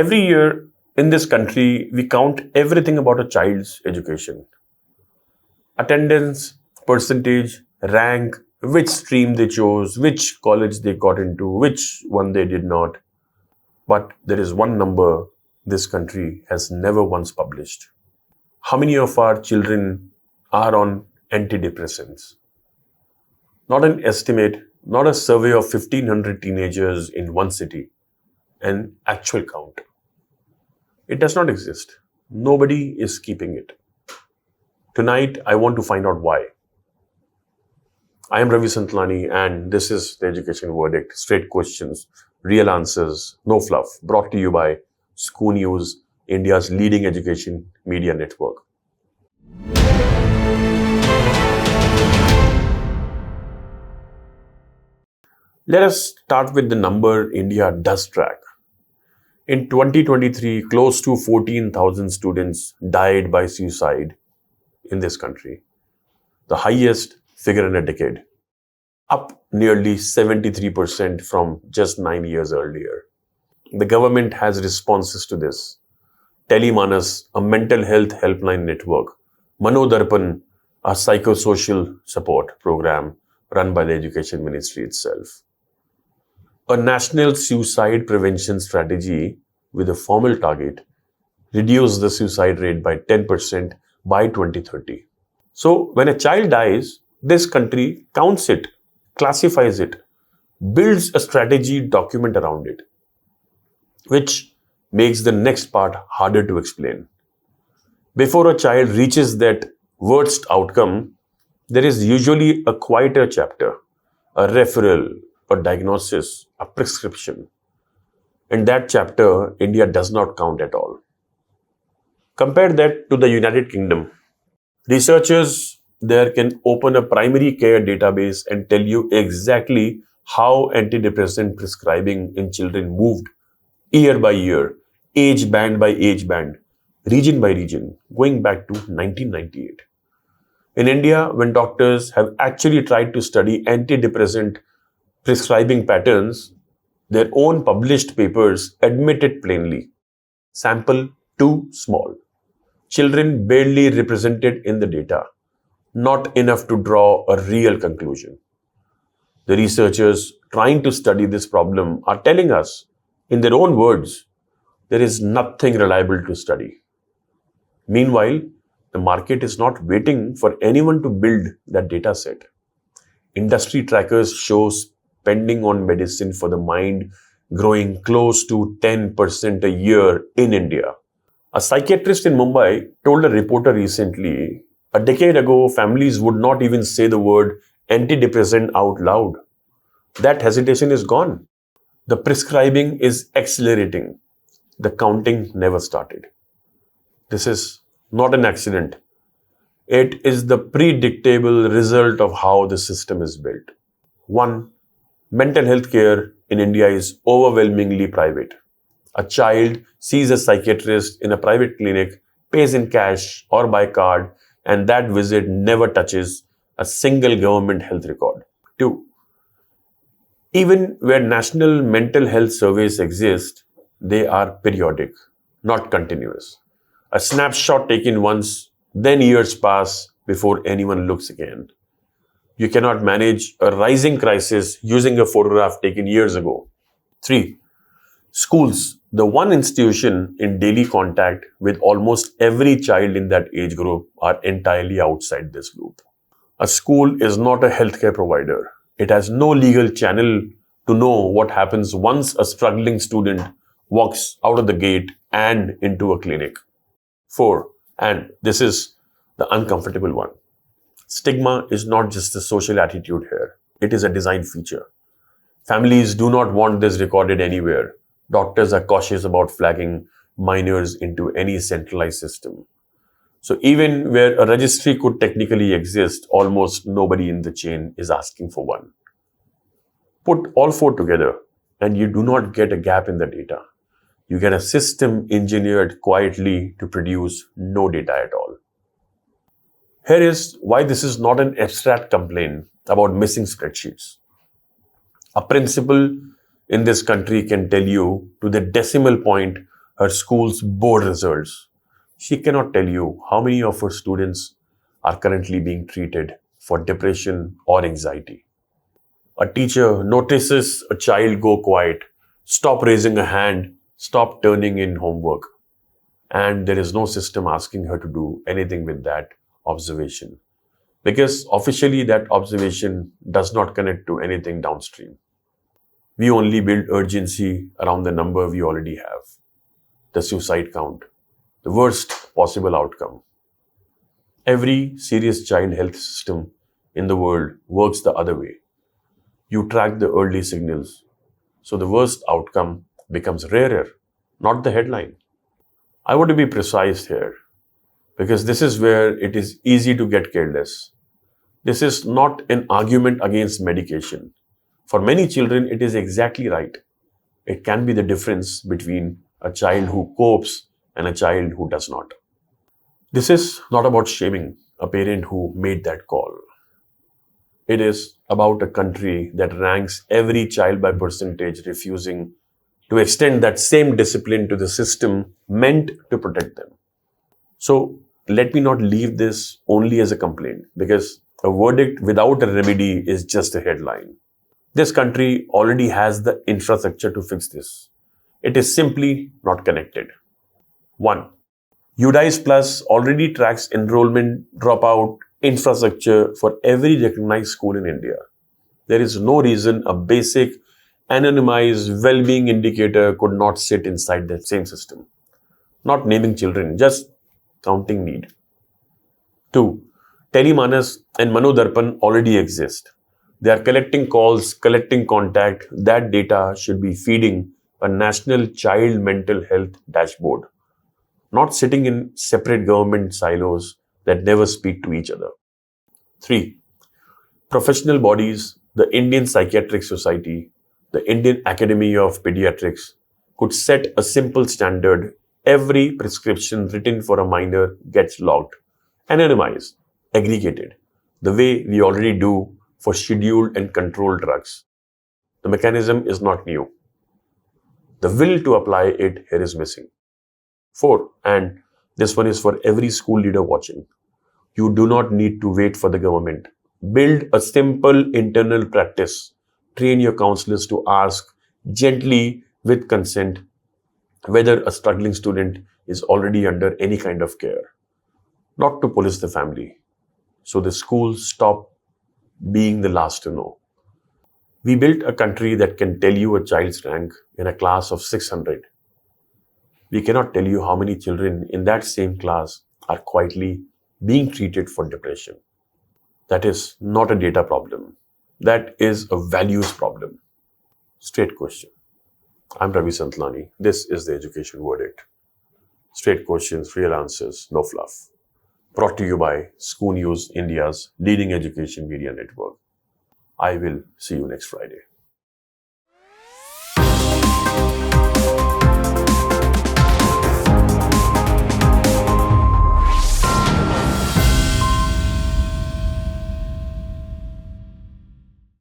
Every year in this country, we count everything about a child's education. Attendance, percentage, rank, which stream they chose, which college they got into, which one they did not. But there is one number this country has never once published. How many of our children are on antidepressants? Not an estimate, not a survey of 1,500 teenagers in one city, an actual count. It does not exist. Nobody is keeping it. Tonight, I want to find out why. I am Ravi Santlani, and this is the Education Verdict. Straight questions, real answers, no fluff. Brought to you by ScooNews, India's leading education media network. Let us start with the number India does track. In 2023, close to 14,000 students died by suicide in this country, the highest figure in a decade, up nearly 73% from just 9 years earlier. The government has responses to this. Telemanas, a mental health helpline network, Manodarpan, a psychosocial support program run by the Education Ministry itself. A national suicide prevention strategy with a formal target reduce the suicide rate by 10% by 2030. So when a child dies, this country counts it, classifies it, builds a strategy document around it, which makes the next part harder to explain. Before a child reaches that worst outcome, there is usually a quieter chapter, a referral, a diagnosis, a prescription. In that chapter, India does not count at all. Compare that to the United Kingdom. Researchers there can open a primary care database and tell you exactly how antidepressant prescribing in children moved year by year, age band by age band, region by region, going back to 1998. In India, when doctors have actually tried to study antidepressant prescribing patterns, their own published papers admit it plainly. Sample too small. Children barely represented in the data. Not enough to draw a real conclusion. The researchers trying to study this problem are telling us, in their own words, there is nothing reliable to study. Meanwhile, the market is not waiting for anyone to build that data set. Industry trackers show spending on medicine for the mind growing close to 10% a year in India. A psychiatrist in Mumbai told a reporter recently, a decade ago, families would not even say the word antidepressant out loud. That hesitation is gone. The prescribing is accelerating. The counting never started. This is not an accident. It is the predictable result of how the system is built. 1. Mental health care in India is overwhelmingly private. A child sees a psychiatrist in a private clinic, pays in cash or by card, and that visit never touches a single government health record. 2. Even where national mental health surveys exist, they are periodic, not continuous. A snapshot taken once, then years pass before anyone looks again. You cannot manage a rising crisis using a photograph taken years ago. 3. Schools, the one institution in daily contact with almost every child in that age group, are entirely outside this loop. A school is not a healthcare provider. It has no legal channel to know what happens once a struggling student walks out of the gate and into a clinic. 4. And this is the uncomfortable one. Stigma is not just a social attitude here. It is a design feature. Families do not want this recorded anywhere. Doctors are cautious about flagging minors into any centralized system. So even where a registry could technically exist, almost nobody in the chain is asking for one. Put all 4 together and you do not get a gap in the data. You get a system engineered quietly to produce no data at all. Here is why this is not an abstract complaint about missing spreadsheets. A principal in this country can tell you to the decimal point her school's board results, she cannot tell you how many of her students are currently being treated for depression or anxiety. A teacher notices a child go quiet, stop raising a hand, stop turning in homework, and there is no system asking her to do anything with that observation. Because officially that observation does not connect to anything downstream. We only build urgency around the number we already have, the suicide count, the worst possible outcome. Every serious child health system in the world works the other way. You track the early signals, so the worst outcome becomes rarer, not the headline. I want to be precise here because this is where it is easy to get careless. This is not an argument against medication. For many children, it is exactly right. It can be the difference between a child who copes and a child who does not. This is not about shaming a parent who made that call. It is about a country that ranks every child by percentage, refusing to extend that same discipline to the system meant to protect them. So let me not leave this only as a complaint, because a verdict without a remedy is just a headline. This country already has the infrastructure to fix this. It is simply not connected. 1. UDICE Plus already tracks enrollment, dropout, infrastructure for every recognized school in India. There is no reason a basic, anonymized well-being indicator could not sit inside the same system. Not naming children, just counting need. 2. Telemanas and Manodarpan already exist. They are collecting calls, collecting contact. That data should be feeding a national child mental health dashboard, not sitting in separate government silos that never speak to each other. 3. Professional bodies, the Indian Psychiatric Society, the Indian Academy of Pediatrics could set a simple standard. Every prescription written for a minor gets logged, anonymized, aggregated, the way we already do for scheduled and controlled drugs. The mechanism is not new. The will to apply it here is missing. 4. And this one is for every school leader watching. You do not need to wait for the government. Build a simple internal practice. Train your counselors to ask gently with consent whether a struggling student is already under any kind of care, not to police the family. So the schools stop being the last to know. We built a country that can tell you a child's rank in a class of 600. We cannot tell you how many children in that same class are quietly being treated for depression. That is not a data problem. That is a values problem. Straight question. I'm Ravi Santlani. This is the Education Verdict. Straight questions, real answers, no fluff. Brought to you by ScooNews, India's leading education media network. I will see you next Friday.